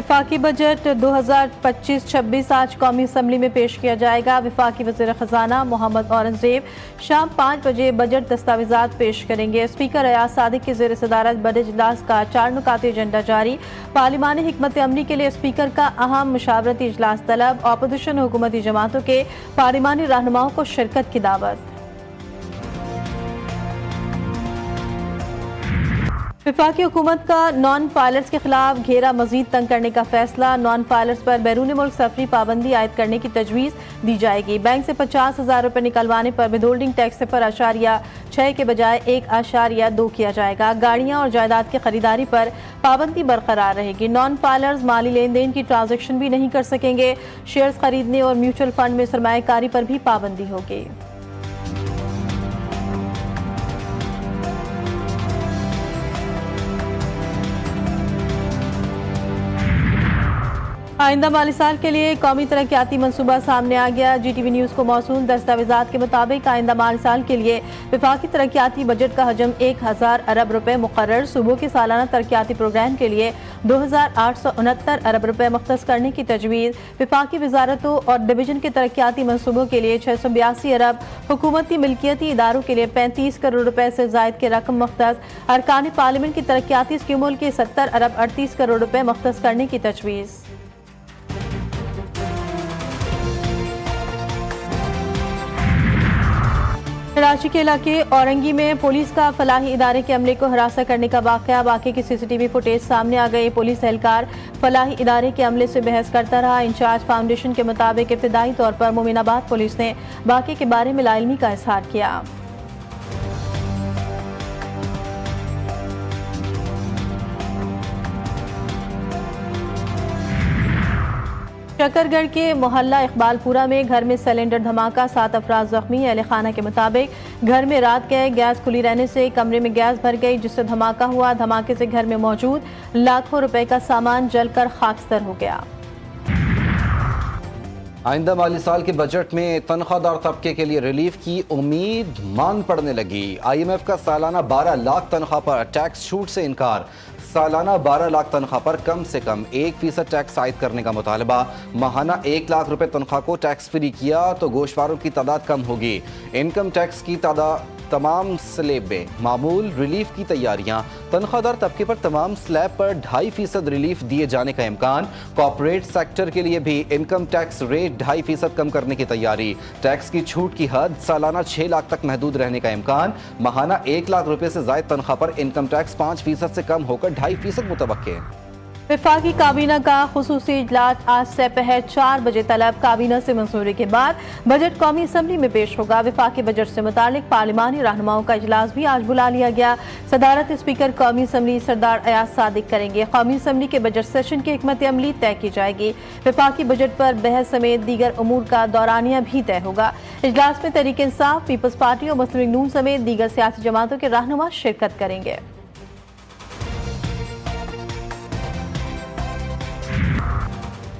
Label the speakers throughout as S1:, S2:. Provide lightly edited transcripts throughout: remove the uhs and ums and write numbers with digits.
S1: विफाकी budget 2025-26 आज कौमी assembly में पेश किया जाएगा। विफाकी वज़ीर ख़जाना मोहम्मद औरंगज़ेब शाम 5 बजे बजट दस्तावेज़ात पेश करेंगे। स्पीकर अयाज सादिक की ज़ेर सदारत बजट इजलास का 4 नुकाती एजेंडा जारी। पार्लिमानी हिकमत अमली के लिए स्पीकर का अहम मशावरती इजलास तलब। अपोजिशन हुकूमती जमातों के पार्लिमानी रहनुमाओं को शिरकत की दावत। विफाकी हुकूमत का नॉन पायलट्स के खिलाफ घेरा मजीद तंग करने का फैसला। नॉन पायलट्स पर बैरून मुल्क सफरी पाबंदी आयद करने की तजवीज़ दी जाएगी। बैंक से 50,000 रुपये निकलवाने पर विदहोल्डिंग टैक्स 0.6 के बजाय 1.2 किया जाएगा। गाड़ियां और जायदाद की खरीदारी पर पाबंदी बरकरार रहेगी। नॉन पायलट्स माली लेन देन की ट्रांजेक्शन भी नहीं कर सकेंगे। शेयर्स खरीदने और म्यूचुअल फंड में सरमायाकारी पर भी पाबंदी होगी। आइंदा माली साल के लिए कौमी तरक्याती मनसूबा सामने आ गया। GTV न्यूज़ को मौसूल दस्तावेज़ात के मुताबिक आइंदा माली साल के लिए विफाकी तरक्याती बजट का हजम 1000 अरब रुपए मुकर्रर। सूबों के सालाना तरक्याती प्रोग्राम के लिए 2869 अरब रुपए मुख्तस करने की तजवीज़। विफाकी वजारतों और डिवीजन के तरक्याती मनसूबों के लिए 682 अरब, हुकूमती मिल्कियती इदारों के लिए 35 करोड़ रुपए से जायद की रकम मुख्तस। अरकान पार्लियामेंट की तरक्याती स्कीमों के 70 अरब 38 करोड़ रुपए मुख्तस करने की तजवीज़। कराची के इलाके औरंगी में पुलिस का फलाही इदारे के अमले को हरासा करने का वाक़या की CCTV फुटेज सामने आ गई। पुलिस एहलकार फलाही इदारे के अमले से बहस करता रहा। इंचार्ज फाउंडेशन के मुताबिक इब्तदाई तौर पर मोमिनाबाद पुलिस ने वाक़े के बारे में लाइलमी का इजहार किया। शकरगढ़ के मोहल्ला इकबालपुरा में घर में सिलेंडर धमाका, 7 अफराद जख्मी। अहले खाना के मुताबिक घर में रात गए, गैस खुली रहने से कमरे में गैस भर गई, जिससे धमाका हुआ। धमाके से घर में मौजूद लाखों रुपए का सामान जलकर खाकस्तर हो गया।
S2: आइंदा माली साल के बजट में तनख्वाहदार तबके के लिए रिलीफ की उम्मीद मान पड़ने लगी। IMF का सालाना 12 लाख तनख्वाह पर टैक्स छूट से इनकार। सालाना 12 लाख तनख्वाह पर कम से कम 1% टैक्स आयद करने का मुतालबा। माहाना 1 लाख रुपए तनख्वाह को टैक्स फ्री किया तो गोशवारों की तादाद कम होगी। इनकम टैक्स की तमाम स्लैब में मामूल रिलीफ की तैयारियां। तनख्वाहदार तबके पर तमाम स्लैब पर 2.5% रिलीफ दिए जाने का इम्कान। कॉर्पोरेट सेक्टर के लिए भी इनकम टैक्स रेट 2.5% कम करने की तैयारी। टैक्स की छूट की हद सालाना 6 लाख तक महदूद रहने का इम्कान। माहाना 1 लाख रुपए से जायद तनख्वाह पर इनकम टैक्स 5% से कम होकर 2.5% मुतवक्के।
S1: विफाकी काबीना का खुसूसी इजलास आज से पहर 4 बजे तलब। काबीना से मंजूरी के बाद बजट कौमी असम्बली में पेश होगा। विफाकी बजट से मुतालिक पार्लिमानी रहनुमाओं का इजलास भी आज बुला लिया गया। सदारत स्पीकर कौमी असम्बली सरदार अयाज सादिक करेंगे। कौमी असम्बली के बजट सेशन की हिकमत अमली तय की जाएगी। विफाकी बजट पर बहस समेत दीगर उमूर का दौरानिया भी तय होगा। इजलास में तहरीक इंसाफ, पीपल्स पार्टी और मुस्लिम लीग नून समेत दीगर सियासी जमातों के रहनुमा शिरकत करेंगे।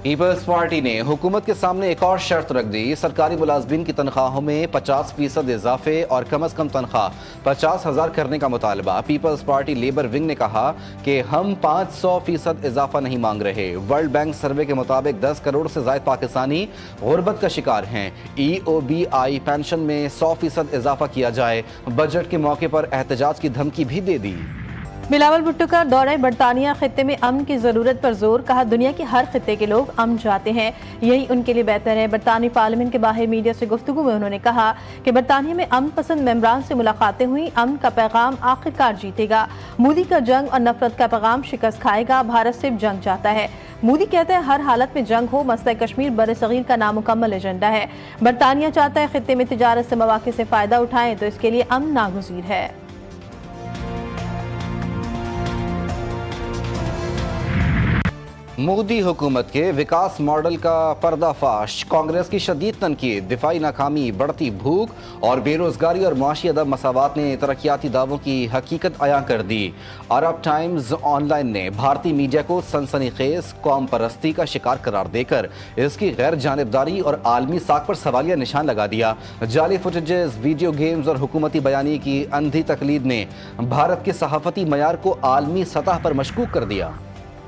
S2: पीपल्स पार्टी ने हुकूमत के सामने एक और शर्त रख दी। सरकारी मुलाजमीन की तनख्वाहों में 50% इजाफे और कम अज कम तनख्वाह 50,000 करने का मुतालबा। पीपल्स पार्टी लेबर विंग ने कहा कि हम 500% इजाफा नहीं मांग रहे। वर्ल्ड बैंक सर्वे के मुताबिक 10 करोड़ से ज्यादा पाकिस्तानी गुर्बत का शिकार हैं। EOBI पेंशन में 100% इजाफा किया जाए। बजट के मौके पर एहतजाज की धमकी भी दे दी।
S1: बिलावल भुट्टो का दौरा बरतानिया खित्ते में अमन की जरूरत पर जोर। कहा दुनिया के हर खित्ते के लोग अमन चाहते हैं, यही उनके लिए बेहतर है। बरतानी पार्लियामेंट के बाहर मीडिया से गुफ्तगू में उन्होंने कहा कि बरतानिया में अमन पसंद मेंबरान से मुलाकातें हुई। अमन का पैगाम आखिरकार जीतेगा। मोदी का जंग और नफरत का पैगाम शिकस्त खाएगा। भारत सिर्फ जंग चाहता है। मोदी कहते हैं हर हालत में जंग हो। मसला कश्मीर बरसगीर का नामुकम्मल एजेंडा है। बरतानिया चाहता है खित्ते में तिजारत से मौके से फायदा उठाएं, तो इसके लिए अमन नागुज़ीर है।
S2: मोदी हुकूमत के विकास मॉडल का पर्दाफाश। कांग्रेस की शदीद तनकीद। दिफाई नाकामी, बढ़ती भूख और बेरोजगारी और मुआशी अदम मसावात ने तरक्याती दावों की हकीकत अयां कर दी। अरब टाइम्स ऑनलाइन ने भारतीय मीडिया को सनसनीखेज कौम परस्ती का शिकार करार देकर इसकी गैर जानिबदारी और आलमी साख पर सवालिया निशान लगा दिया। जाली फुटेजेस, वीडियो गेम्स और हुकूमती बयानी की अंधी तकलीद ने भारत के सहाफती मयार को आलमी सतह पर मशकूक कर दिया।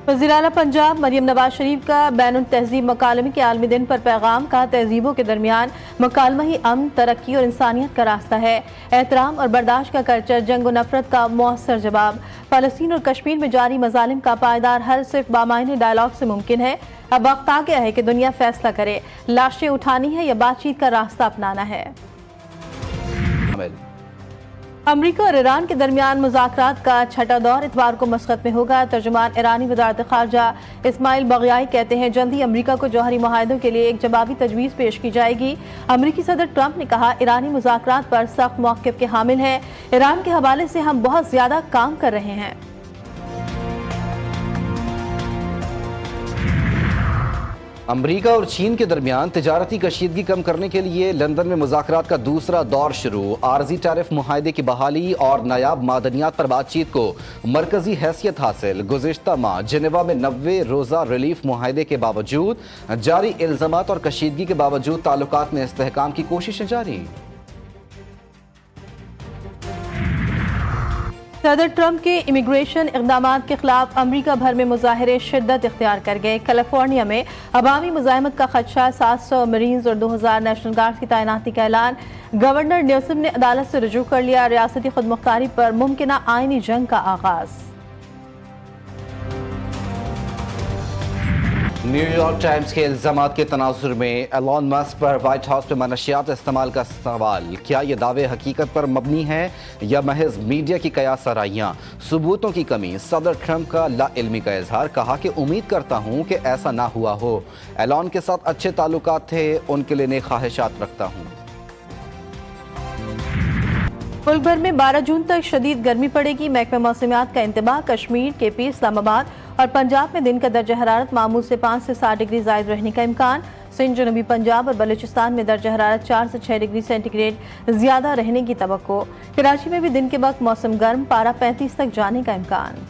S1: वज़ीर-ए-आला पंजाब मरियम नवाज शरीफ का बैनुल तहजीब मकालमे के आलमी दिन पर पैगाम का तहजीबों के दरमियान मकालमा ही अमन, तरक्की और इंसानियत का रास्ता है। एहतराम और बर्दाश्त का कल्चर जंग और नफरत का मौसर जवाब। फ़लस्तीन और कश्मीर में जारी मजालिम का पायदार हल सिर्फ बामायने डायलॉग से मुमकिन है। अब वक्त आ गया है कि दुनिया फैसला करे, लाशें उठानी है या बातचीत का रास्ता अपनाना है। अमरीका और ईरान के दरमियान मुज़ाकरात का छठा दौर इतवार को मस्कत में होगा। तर्जुमान ईरानी वज़ारत ख़ारजा इस्माइल बग़याई कहते हैं जल्द ही अमरीका को जौहरी मुआहदों के लिए एक जवाबी तजवीज़ पेश की जाएगी। अमरीकी सदर ट्रंप ने कहा ईरानी मुज़ाकरात पर सख्त मौक़िफ़ के हामिल हैं। ईरान के हवाले से हम बहुत ज़्यादा काम कर रहे हैं।
S2: अमरीका और चीन के दरमियान तिजारती कशीदगी कम करने के लिए लंदन में मुज़ाकरात का दूसरा दौर शुरू। आर्जी टैरिफ मुआहदे की बहाली और नायाब मादनियात पर बातचीत को मरकजी हैसियत हासिल। गुज़िश्ता माह जिनेवा में 90 रोज़ा रिलीफ मुआहदे के बावजूद जारी इल्ज़ामात और कशीदगी के बावजूद ताल्लुकात में इस्तेहकाम की कोशिशें जारी।
S1: सदर ट्रंप के इमिग्रेशन इक़दामात के खिलाफ अमरीका भर में मुजाहिरे शिद्दत इख्तियार कर गए। कैलिफोर्निया में अवामी मुज़ाहमत का खदशा, 700 मरीन्स और 2000 नेशनल गार्ड की तैनाती का ऐलान। गवर्नर न्यूसम ने अदालत से रुजू कर लिया। रियासती खुदमुख्तारी पर मुमकिना आईनी जंग का आगाज।
S2: न्यूयॉर्क टाइम्स के इल्ज़ामात के तनाजुर में एलॉन मस्क पर व्हाइट हाउस में मनशियात इस्तेमाल का सवाल। क्या ये दावे हकीकत पर मबनी है या महज मीडिया की कयास आराइयाँ? सबूतों की कमी। सदर ट्रंप का लाइल्मी का इजहार, कहा कि उम्मीद करता हूँ कि ऐसा ना हुआ हो। एलॉन के साथ अच्छे ताल्लुकात थे, उनके लिए नेक ख्वाहिशात रखता हूँ।
S1: मुल्क भर में 12 जून तक शदीद गर्मी पड़ेगी। महकमा मौसमियात का इंतबाह। कश्मीर, केपी, इस्लामाबाद और पंजाब में दिन का दर्जा हरारत मामूल से 5 से 7 डिग्री ज़ायद रहने का इम्कान। सिंध, जनूबी पंजाब और बलूचिस्तान में दर्जा हरारत 4 से 6 डिग्री सेंटीग्रेड ज्यादा रहने की तवक्को। कराची में भी दिन के वक्त मौसम गर्म, पारा 35 तक जाने का इम्कान।